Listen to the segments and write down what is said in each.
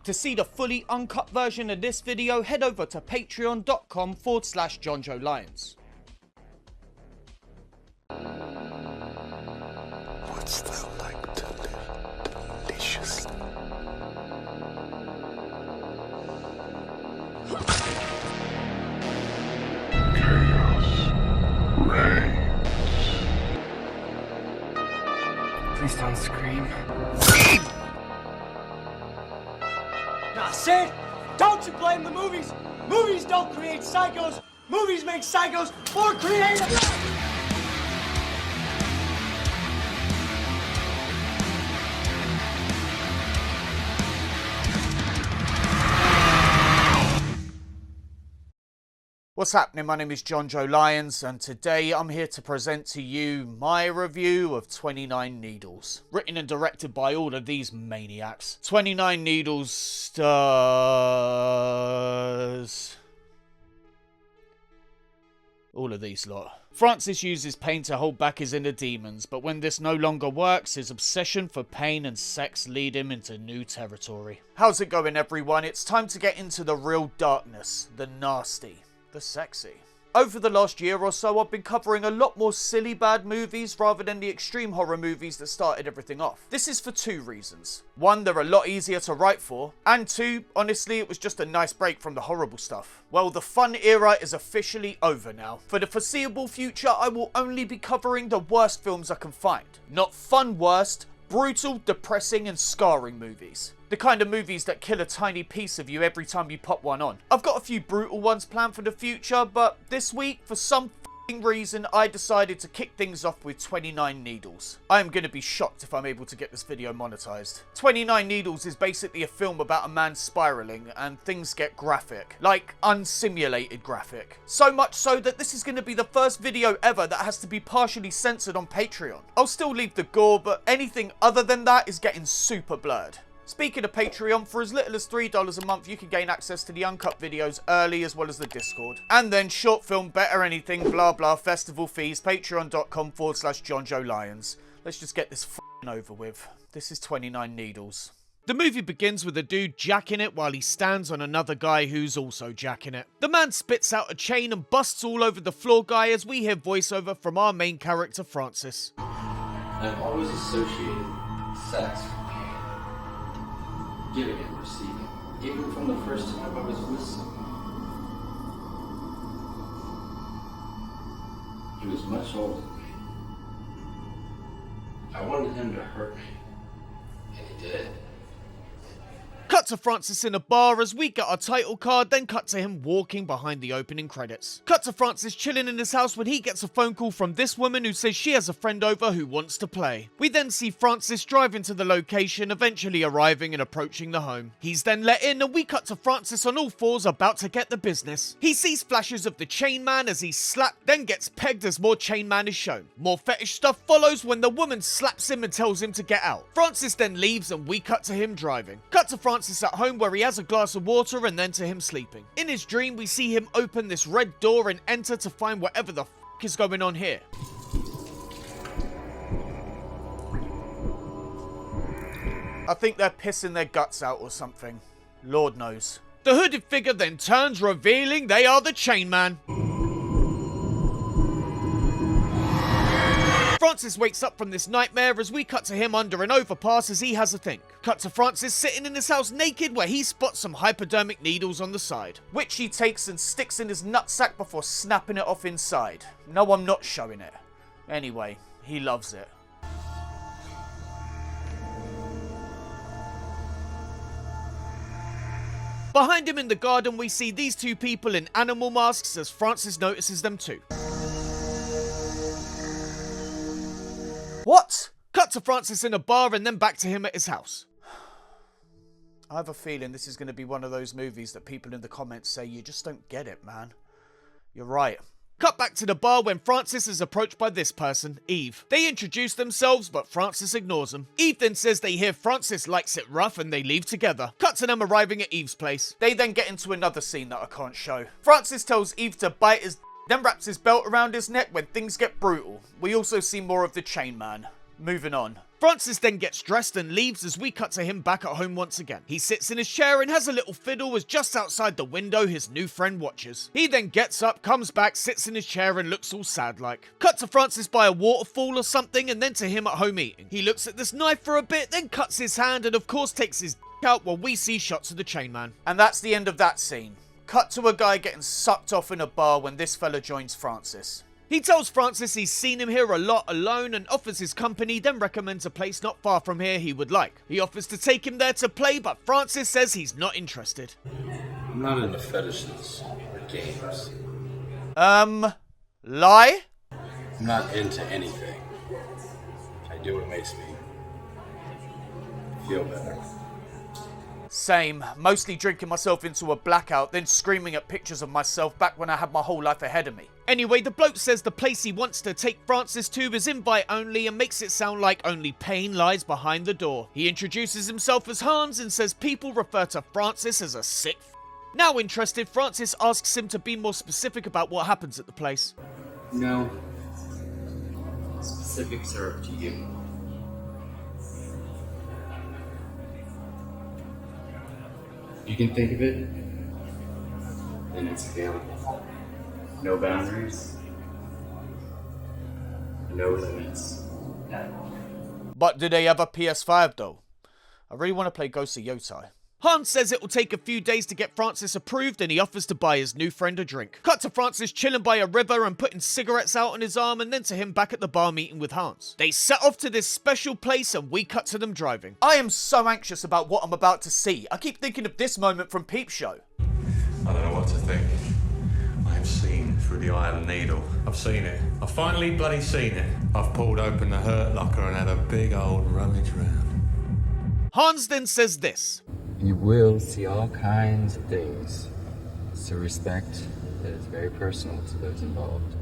To see the fully uncut version of this video, head over to patreon.com/Jonjo Lyons. What's that like to live deliciously? Chaos reigns. Please don't scream. Nah, Sid, don't you blame the movies. Movies don't create psychos. Movies make psychos more creative. What's happening? My name is Jonjo Lyons, and today I'm here to present to you my review of 29 Needles. Written and directed by all of these maniacs. 29 Needles stars all of these lot. Francis uses pain to hold back his inner demons, but when this no longer works, his obsession for pain and sex lead him into new territory. How's it going, everyone? It's time to get into the real darkness, the nasty, the sexy. Over the last year or so, I've been covering a lot more silly bad movies rather than the extreme horror movies that started everything off. This is for two reasons. One, they're a lot easier to write for, and two, honestly, it was just a nice break from the horrible stuff. Well, the fun era is officially over now. For the foreseeable future, I will only be covering the worst films I can find. Not fun worst, brutal, depressing, and scarring movies. The kind of movies that kill a tiny piece of you every time you pop one on. I've got a few brutal ones planned for the future, but this week, for some reason, I decided to kick things off with 29 Needles. I am going to be shocked if I'm able to get this video monetized. 29 Needles is basically a film about a man spiraling, and things get graphic. Like, unsimulated graphic. So much so that this is going to be the first video ever that has to be partially censored on Patreon. I'll still leave the gore, but anything other than that is getting super blurred. Speaking of Patreon, for as little as $3 a month, you can gain access to the uncut videos early as well as the Discord. And then short film, better anything, blah blah, festival fees, patreon.com/Jonjo Lyons. Let's just get this f***ing over with. This is 29 Needles. The movie begins with a dude jacking it while he stands on another guy who's also jacking it. The man spits out a chain and busts all over the floor guy as we hear voiceover from our main character, Francis. I've always associated sex with pain. Giving and receiving, even from the first time I was with someone. He was much older than me. I wanted him to hurt me, and he did. Cut to Francis in a bar as we get our title card, then cut to him walking behind the opening credits. Cut to Francis chilling in his house when he gets a phone call from this woman who says she has a friend over who wants to play. We then see Francis driving to the location, eventually arriving and approaching the home. He's then let in and we cut to Francis on all fours about to get the business. He sees flashes of the Chain Man as he's slapped, then gets pegged as more Chain Man is shown. More fetish stuff follows when the woman slaps him and tells him to get out. Francis then leaves and we cut to him driving. Cut to Francis at home where he has a glass of water and then to him sleeping. In his dream, we see him open this red door and enter to find whatever the f*** is going on here. I think they're pissing their guts out or something. Lord knows. The hooded figure then turns, revealing they are the Chain Man. Francis wakes up from this nightmare as we cut to him under an overpass as he has a think. Cut to Francis sitting in his house naked where he spots some hypodermic needles on the side, which he takes and sticks in his nutsack before snapping it off inside. No, I'm not showing it. Anyway, he loves it. Behind him in the garden we see these two people in animal masks as Francis notices them too. What? Cut to Francis in a bar and then back to him at his house. I have a feeling this is going to be one of those movies that people in the comments say, you just don't get it, man. You're right. Cut back to the bar when Francis is approached by this person, Eve. They introduce themselves, but Francis ignores them. Eve then says they hear Francis likes it rough and they leave together. Cut to them arriving at Eve's place. They then get into another scene that I can't show. Francis tells Eve to bite his then wraps his belt around his neck when things get brutal. We also see more of the Chain Man. Moving on. Francis then gets dressed and leaves as we cut to him back at home once again. He sits in his chair and has a little fiddle as just outside the window his new friend watches. He then gets up, comes back, sits in his chair and looks all sad like. Cut to Francis by a waterfall or something and then to him at home eating. He looks at this knife for a bit, then cuts his hand and of course takes his out while we see shots of the chain man. And that's the end of that scene. Cut to a guy getting sucked off in a bar when this fella joins Francis. He tells Francis he's seen him here a lot alone and offers his company, then recommends a place not far from here he would like. He offers to take him there to play, but Francis says he's not interested. I'm not into fetishes or games. Lie? I'm not into anything. I do what makes me feel better. Same. Mostly drinking myself into a blackout, then screaming at pictures of myself back when I had my whole life ahead of me. Anyway, the bloke says the place he wants to take Francis to is invite only and makes it sound like only pain lies behind the door. He introduces himself as Hans and says people refer to Francis as a sick Now interested, Francis asks him to be more specific about what happens at the place. No. Specifics are up to you. You can think of it, then it's available. No boundaries, no limits. But do they have a PS5 though? I really want to play Ghost of Yotai. Hans says it will take a few days to get Francis approved and he offers to buy his new friend a drink. Cut to Francis chilling by a river and putting cigarettes out on his arm and then to him back at the bar meeting with Hans. They set off to this special place and we cut to them driving. I am so anxious about what I'm about to see. I keep thinking of this moment from Peep Show. I don't know what to think. I've seen through the eye of the needle. I've seen it. I've finally bloody seen it. I've pulled open the hurt locker and had a big old rummage round. Hans then says this. You will see all kinds of things. So respect that it's very personal to those involved.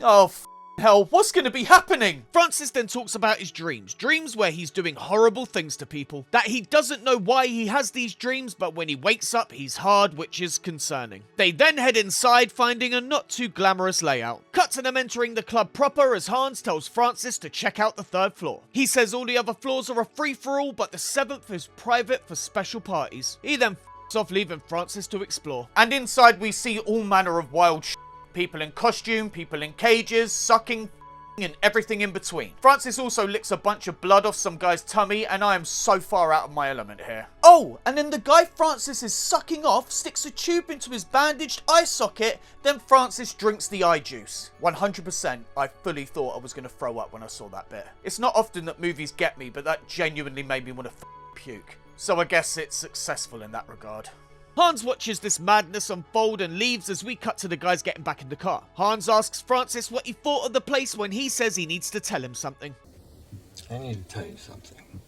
Oh, hell, what's going to be happening? Francis then talks about his dreams. Dreams where he's doing horrible things to people. That he doesn't know why he has these dreams, but when he wakes up, he's hard, which is concerning. They then head inside, finding a not too glamorous layout. Cut to them entering the club proper as Hans tells Francis to check out the 3rd floor. He says all the other floors are a free-for-all, but the 7th is private for special parties. He then off, leaving Francis to explore. And inside we see all manner of wild people in costume, people in cages, sucking, and everything in between. Francis also licks a bunch of blood off some guy's tummy, and I am so far out of my element here. Oh, and then the guy Francis is sucking off sticks a tube into his bandaged eye socket, then Francis drinks the eye juice. 100%, I fully thought I was going to throw up when I saw that bit. It's not often that movies get me, but that genuinely made me want to puke. So I guess it's successful in that regard. Hans watches this madness unfold and leaves as we cut to the guys getting back in the car. Hans asks Francis what he thought of the place when he says he needs to tell him something. I need to tell you something.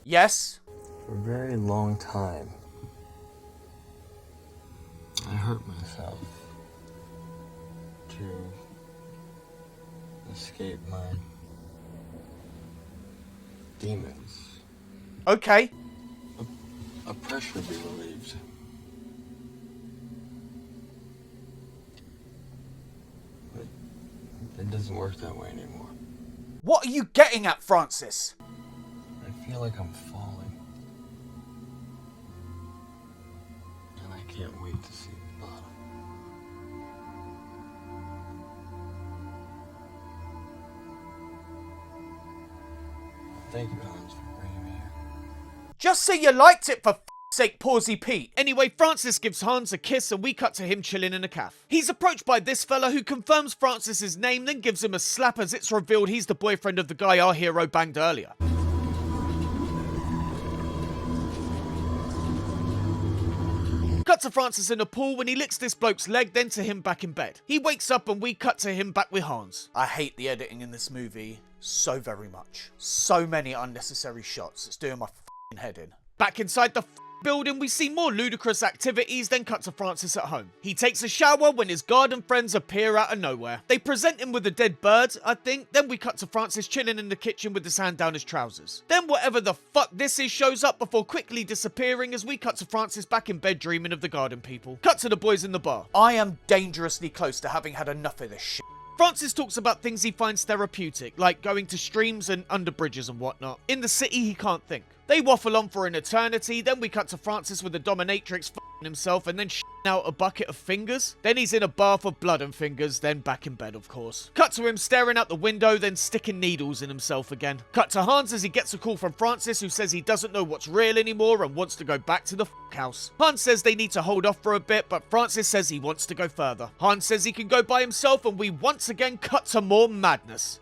Yes? For a very long time, I hurt myself to escape my demons. Okay. A pressure be relieved. But it doesn't work that way anymore. What are you getting at, Francis? I feel like I'm falling. And I can't wait to see the bottom. Thank you, Hans, for bringing me here. Just say you liked it, for sake, Pawsy Pete. Anyway, Francis gives Hans a kiss and we cut to him chilling in a cafe. He's approached by this fella who confirms Francis's name, then gives him a slap as it's revealed he's the boyfriend of the guy our hero banged earlier. Cut to Francis in a pool when he licks this bloke's leg, then to him back in bed. He wakes up and we cut to him back with Hans. I hate the editing in this movie so very much. So many unnecessary shots. It's doing my head in. Back inside the building, we see more ludicrous activities, then cut to Francis at home. He takes a shower when his garden friends appear out of nowhere. They present him with a dead bird, I think. Then we cut to Francis chilling in the kitchen with his hand down his trousers. Then whatever the fuck this is shows up before quickly disappearing as we cut to Francis back in bed dreaming of the garden people. Cut to the boys in the bar. I am dangerously close to having had enough of this shit. Francis talks about things he finds therapeutic, like going to streams and under bridges and whatnot. In the city, he can't think. They waffle on for an eternity, then we cut to Francis with the dominatrix f***ing himself and then out a bucket of fingers. Then he's in a bath of blood and fingers, then back in bed, of course. Cut to him staring out the window, then sticking needles in himself again. Cut to Hans as he gets a call from Francis who says he doesn't know what's real anymore and wants to go back to the house. Hans says they need to hold off for a bit, but Francis says he wants to go further. Hans says he can go by himself, and we once again cut to more madness.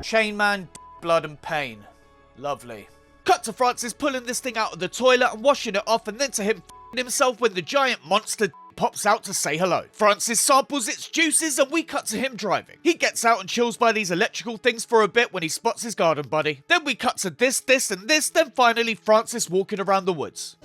Chain man, blood and pain. Lovely. Cut to Francis pulling this thing out of the toilet and washing it off, and then to him himself when the giant monster pops out to say hello. Francis samples its juices and we cut to him driving. He gets out and chills by these electrical things for a bit when he spots his garden buddy. Then we cut to this, and this, then finally Francis walking around the woods.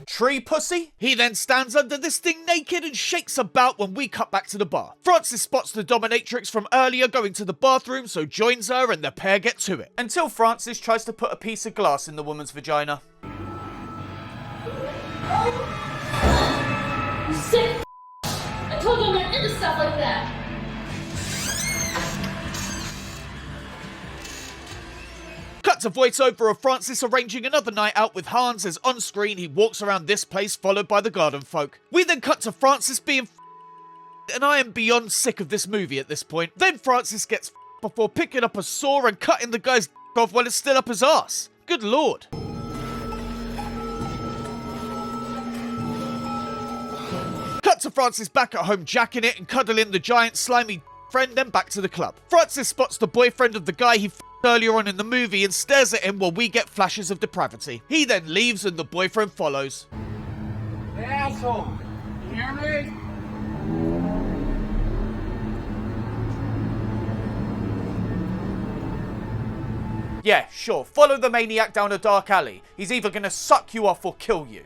Tree pussy? He then stands under this thing naked and shakes about when we cut back to the bar. Francis spots the dominatrix from earlier going to the bathroom, so joins her and the pair get to it. Until Francis tries to put a piece of glass in the woman's vagina. You sick I told you I'm not into stuff like that. Cut to voiceover of Francis arranging another night out with Hans as on screen he walks around this place followed by the garden folk. We then cut to Francis being and I am beyond sick of this movie at this point. Then Francis gets before picking up a saw and cutting the guy's off while it's still up his ass. Good lord. Cut to Francis back at home jacking it and cuddling the giant slimy friend, then back to the club. Francis spots the boyfriend of the guy he earlier on in the movie and stares at him while we get flashes of depravity. He then leaves and the boyfriend follows. Hey, asshole! You hear me? Yeah, sure, follow the maniac down a dark alley. He's either gonna suck you off or kill you.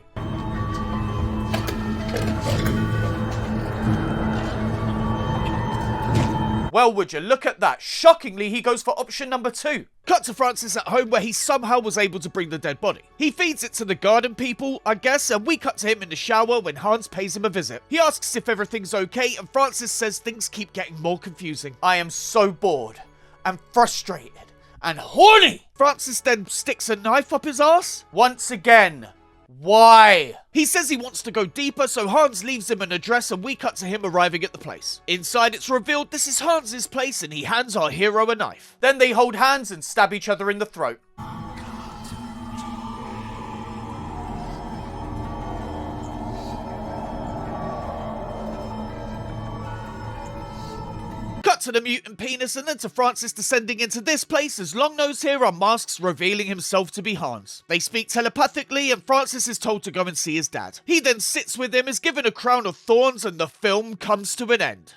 Well, would you look at that? Shockingly, he goes for option number 2. Cut to Francis at home where he somehow was able to bring the dead body. He feeds it to the garden people, I guess, and we cut to him in the shower when Hans pays him a visit. He asks if everything's okay, and Francis says things keep getting more confusing. I am so bored, and frustrated, and horny! Francis then sticks a knife up his ass. Once again. Why? He says he wants to go deeper, so Hans leaves him an address and we cut to him arriving at the place. Inside it's revealed this is Hans's place and he hands our hero a knife. Then they hold hands and stab each other in the throat. Cut to the mutant penis and then to Francis descending into this place as Longnose here unmasks, revealing himself to be Hans. They speak telepathically and Francis is told to go and see his dad. He then sits with him, is given a crown of thorns, and the film comes to an end.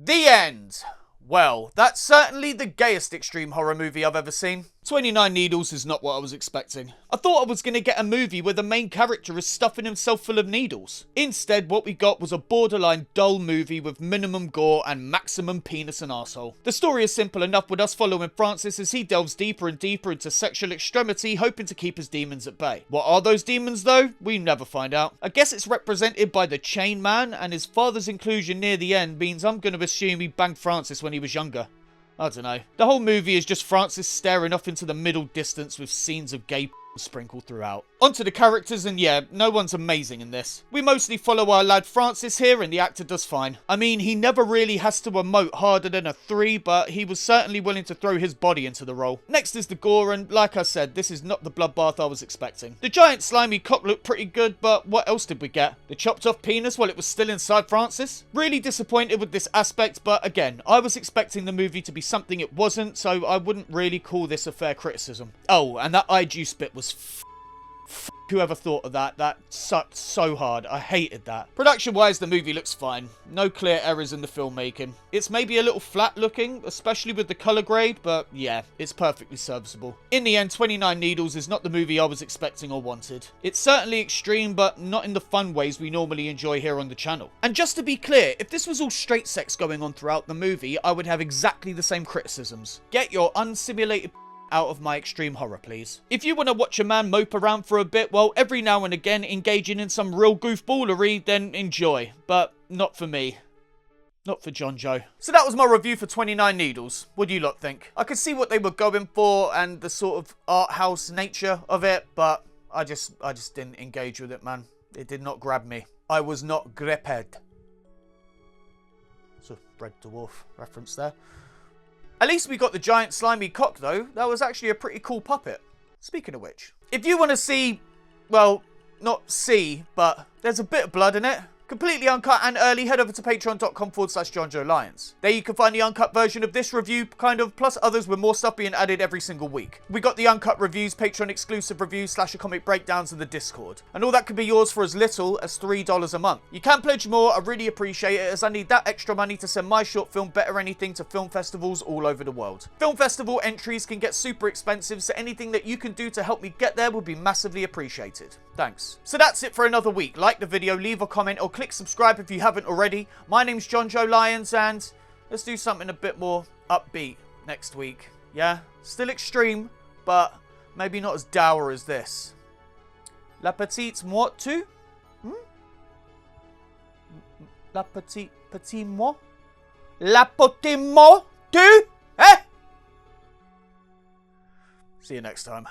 The end. Well, that's certainly the gayest extreme horror movie I've ever seen. 29 Needles is not what I was expecting. I thought I was going to get a movie where the main character is stuffing himself full of needles. Instead, what we got was a borderline dull movie with minimum gore and maximum penis and arsehole. The story is simple enough with us following Francis as he delves deeper and deeper into sexual extremity, hoping to keep his demons at bay. What are those demons though? We never find out. I guess it's represented by the Chain Man, and his father's inclusion near the end means I'm going to assume he banged Francis when he was younger. I don't know. The whole movie is just Francis staring off into the middle distance with scenes of gay sprinkled throughout. Onto the characters, and yeah, no one's amazing in this. We mostly follow our lad Francis here, and the actor does fine. I mean, he never really has to emote harder than a 3, but he was certainly willing to throw his body into the role. Next is the gore, and like I said, this is not the bloodbath I was expecting. The giant slimy cock looked pretty good, but what else did we get? The chopped off penis while it was still inside Francis? Really disappointed with this aspect, but again, I was expecting the movie to be something it wasn't, so I wouldn't really call this a fair criticism. Oh, and that eye juice bit was Whoever thought of that? That sucked so hard. I hated that. Production-wise, the movie looks fine. No clear errors in the filmmaking. It's maybe a little flat looking, especially with the color grade, but yeah, it's perfectly serviceable. In the end, 29 Needles is not the movie I was expecting or wanted. It's certainly extreme, but not in the fun ways we normally enjoy here on the channel. And just to be clear, if this was all straight sex going on throughout the movie, I would have exactly the same criticisms. Get your unsimulated out of my extreme horror, please. If you want to watch a man mope around for a bit while every now and again engaging in some real goofballery, then enjoy. But not for me. Not for Jonjo. So that was my review for 29 Needles. What do you lot think? I could see what they were going for and the sort of art house nature of it, but I just didn't engage with it, man. It did not grab me. I was not gripped. It's a Red Dwarf reference there. At least we got the giant slimy cock, though. That was actually a pretty cool puppet. Speaking of which, if you want to see, well, not see, but there's a bit of blood in it, completely uncut and early, head over to patreon.com/Jonjo Lyons. There you can find the uncut version of this review, kind of, plus others with more stuff being added every single week. We got the uncut reviews, Patreon exclusive reviews, Slasher comic breakdowns in the Discord. And all that can be yours for as little as $3 a month. You can pledge more, I really appreciate it, as I need that extra money to send my short film Better Anything to film festivals all over the world. Film festival entries can get super expensive, so anything that you can do to help me get there would be massively appreciated. Thanks. So that's it for another week. Like the video, leave a comment, or click subscribe if you haven't already. My name's Jonjo Lyons, and let's do something a bit more upbeat next week. Yeah? Still extreme, but maybe not as dour as this. La petite moi tu? La petite moi? La petite moi tu? Eh? See you next time.